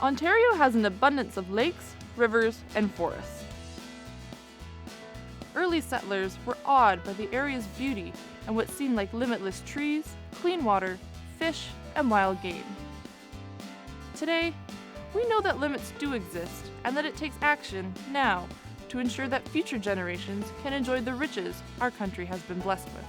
Ontario has an abundance of lakes, rivers, and forests. Early settlers were awed by the area's beauty and what seemed like limitless trees, clean water, fish, and wild game. Today, we know that limits do exist and that it takes action now to ensure that future generations can enjoy the riches our country has been blessed with.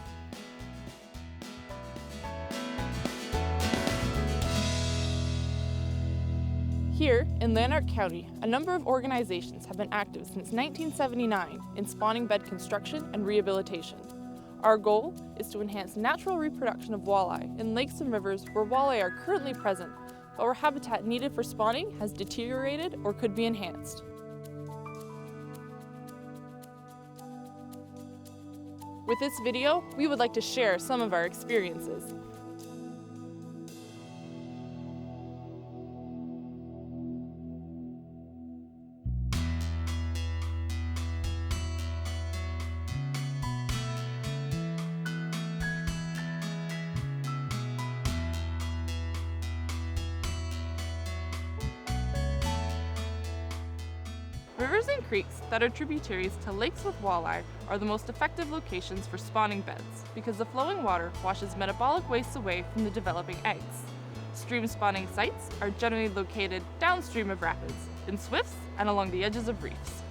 Here in Lanark County, a number of organizations have been active since 1979 in spawning bed construction and rehabilitation. Our goal is to enhance natural reproduction of walleye in lakes and rivers where walleye are currently present, but where habitat needed for spawning has deteriorated or could be enhanced. With this video, we would like to share some of our experiences. Rivers and creeks that are tributaries to lakes with walleye are the most effective locations for spawning beds because the flowing water washes metabolic wastes away from the developing eggs. Stream spawning sites are generally located downstream of rapids, in swifts, and along the edges of reefs.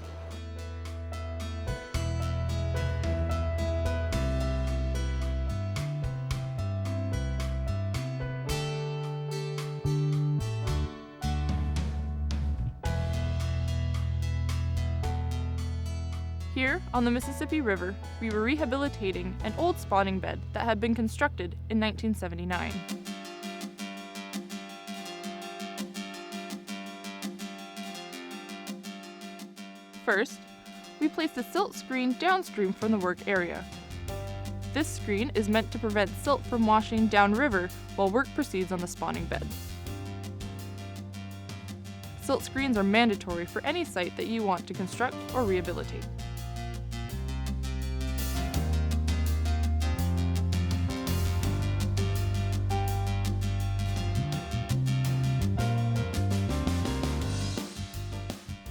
Here, on the Mississippi River, we were rehabilitating an old spawning bed that had been constructed in 1979. First, we placed a silt screen downstream from the work area. This screen is meant to prevent silt from washing downriver while work proceeds on the spawning bed. Silt screens are mandatory for any site that you want to construct or rehabilitate.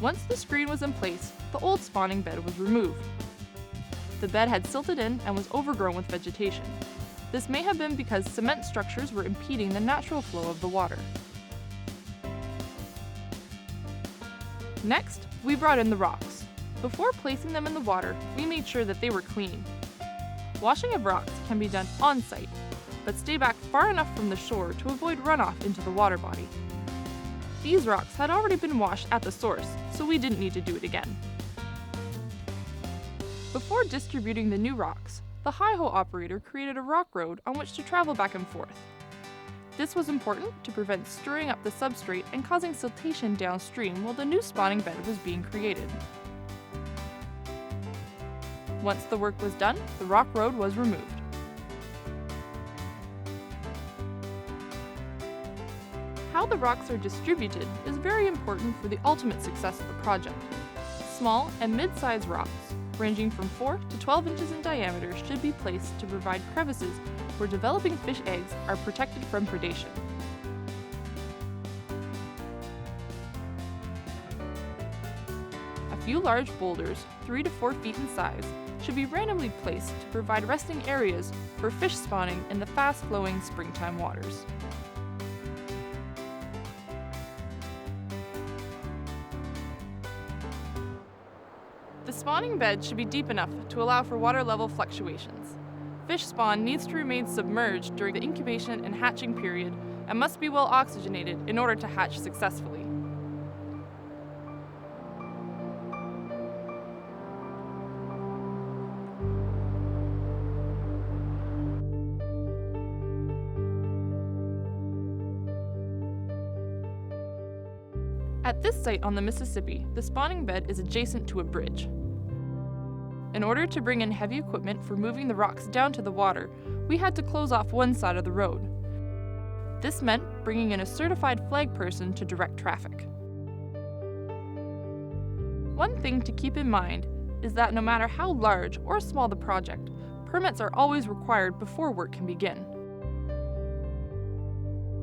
Once the screen was in place, the old spawning bed was removed. The bed had silted in and was overgrown with vegetation. This may have been because cement structures were impeding the natural flow of the water. Next, we brought in the rocks. Before placing them in the water, we made sure that they were clean. Washing of rocks can be done on-site, but stay back far enough from the shore to avoid runoff into the water body. These rocks had already been washed at the source, so we didn't need to do it again. Before distributing the new rocks, the hi-ho operator created a rock road on which to travel back and forth. This was important to prevent stirring up the substrate and causing siltation downstream while the new spawning bed was being created. Once the work was done, the rock road was removed. How the rocks are distributed is very important for the ultimate success of the project. Small and mid-sized rocks, ranging from 4 to 12 inches in diameter, should be placed to provide crevices where developing fish eggs are protected from predation. A few large boulders, 3 to 4 feet in size, should be randomly placed to provide resting areas for fish spawning in the fast-flowing springtime waters. The spawning bed should be deep enough to allow for water level fluctuations. Fish spawn needs to remain submerged during the incubation and hatching period and must be well oxygenated in order to hatch successfully. At this site on the Mississippi, the spawning bed is adjacent to a bridge. In order to bring in heavy equipment for moving the rocks down to the water, we had to close off one side of the road. This meant bringing in a certified flag person to direct traffic. One thing to keep in mind is that no matter how large or small the project, permits are always required before work can begin.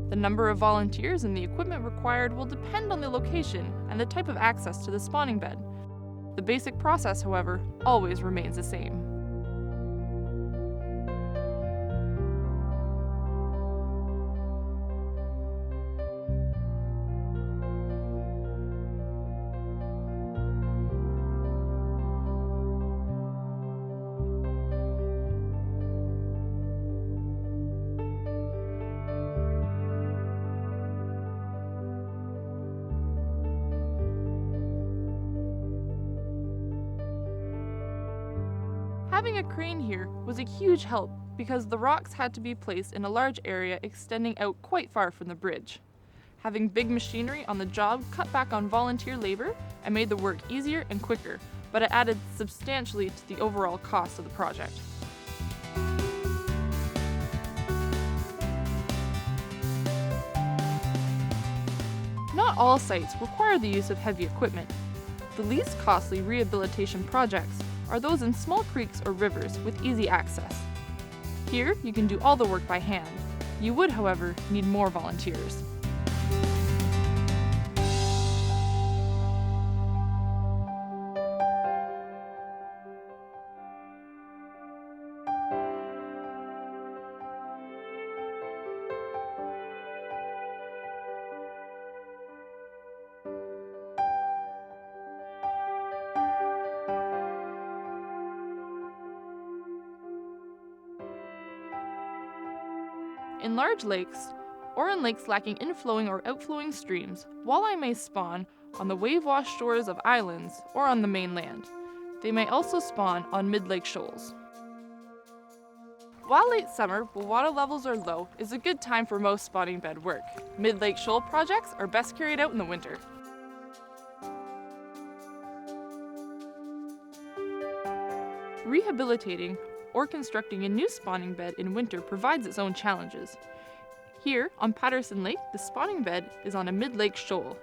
The number of volunteers and the equipment required will depend on the location and the type of access to the spawning bed. The basic process, however, always remains the same. Having a crane here was a huge help because the rocks had to be placed in a large area extending out quite far from the bridge. Having big machinery on the job cut back on volunteer labor and made the work easier and quicker, but it added substantially to the overall cost of the project. Not all sites require the use of heavy equipment. The least costly rehabilitation projects are those in small creeks or rivers with easy access. Here, you can do all the work by hand. You would, however, need more volunteers. In large lakes, or in lakes lacking inflowing or outflowing streams, walleye may spawn on the wave-washed shores of islands or on the mainland. They may also spawn on mid-lake shoals. While late summer, when water levels are low, is a good time for most spawning bed work. Mid-lake shoal projects are best carried out in the winter. Rehabilitating or constructing a new spawning bed in winter provides its own challenges. Here, on Patterson Lake, the spawning bed is on a mid-lake shoal.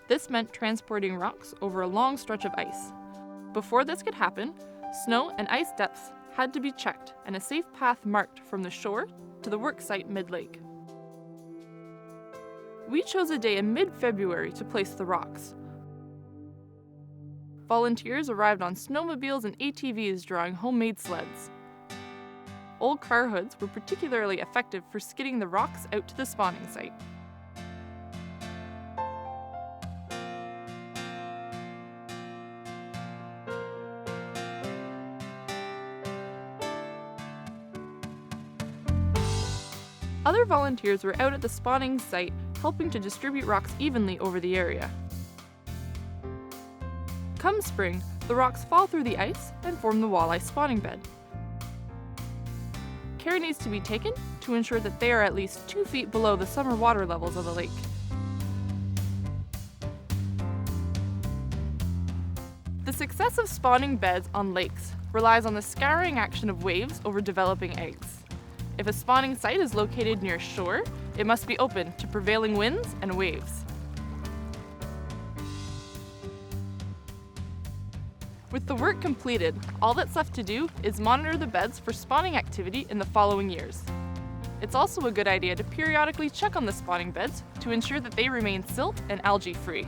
This meant transporting rocks over a long stretch of ice. Before this could happen, snow and ice depths had to be checked and a safe path marked from the shore to the work site mid-lake. We chose a day in mid-February to place the rocks. Volunteers arrived on snowmobiles and ATVs drawing homemade sleds. Old car hoods were particularly effective for skidding the rocks out to the spawning site. Other volunteers were out at the spawning site helping to distribute rocks evenly over the area. Come spring, the rocks fall through the ice and form the walleye spawning bed. Care needs to be taken to ensure that they are at least 2 feet below the summer water levels of the lake. The success of spawning beds on lakes relies on the scouring action of waves over developing eggs. If a spawning site is located near shore, it must be open to prevailing winds and waves. With the work completed, all that's left to do is monitor the beds for spawning activity in the following years. It's also a good idea to periodically check on the spawning beds to ensure that they remain silt and algae free.